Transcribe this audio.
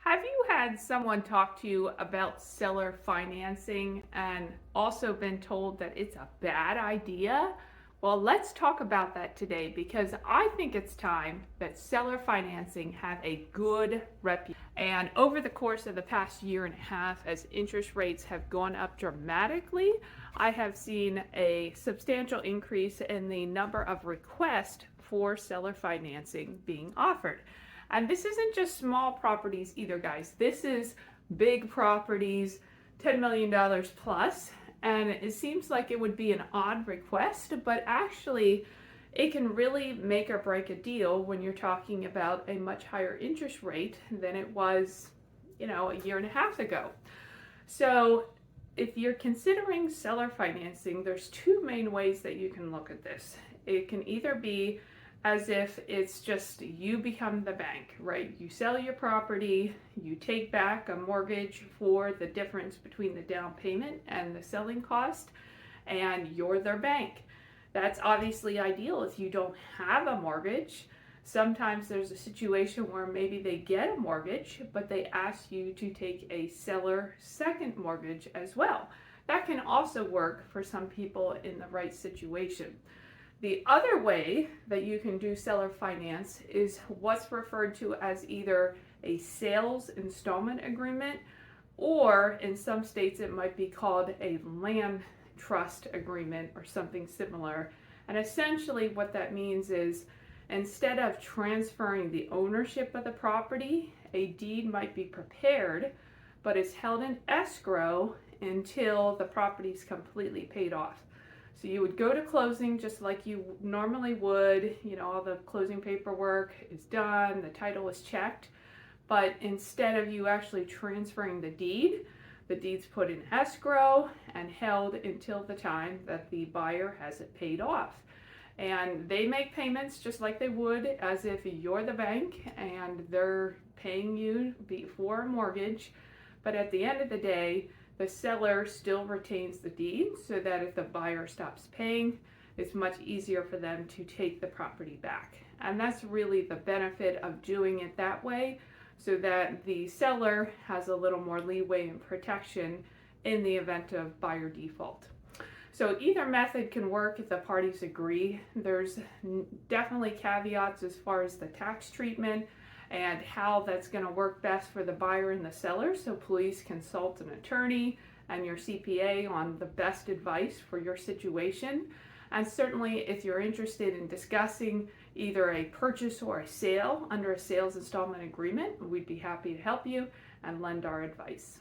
Have you had someone talk to you about seller financing and also been told that it's a bad idea? Well, let's talk about that today because I think it's time that seller financing have a good reputation. And over the course of the past year and a half, as interest rates have gone up dramatically, I have seen a substantial increase in the number of requests for seller financing being offered. And this isn't just small properties either, guys. This is big properties, $10 million plus. And it seems like it would be an odd request, but actually, it can really make or break a deal when you're talking about a much higher interest rate than it was, a year and a half ago. So, if you're considering seller financing, there's two main ways that you can look at this. It can either be as if it's just you become the bank, right? You sell your property, you take back a mortgage for the difference between the down payment and the selling cost, and you're their bank. That's obviously ideal if you don't have a mortgage. Sometimes there's a situation where maybe they get a mortgage, but they ask you to take a seller second mortgage as well. That can also work for some people in the right situation. The other way that you can do seller finance is what's referred to as either a sales installment agreement, or in some states it might be called a land trust agreement or something similar. And essentially what that means is instead of transferring the ownership of the property, a deed might be prepared, but it's held in escrow until the property is completely paid off. So you would go to closing just like you normally would, all the closing paperwork is done, the title is checked, but instead of you actually transferring the deed's put in escrow and held until the time that the buyer has it paid off. And they make payments just like they would as if you're the bank and they're paying you for a mortgage, but at the end of the day, the seller still retains the deed so that if the buyer stops paying, it's much easier for them to take the property back. And that's really the benefit of doing it that way, so that the seller has a little more leeway and protection in the event of buyer default. So either method can work if the parties agree. There's definitely caveats as far as the tax treatment and how that's going to work best for the buyer and the seller. So please consult an attorney and your CPA on the best advice for your situation. And certainly if you're interested in discussing either a purchase or a sale under a sales installment agreement, we'd be happy to help you and lend our advice.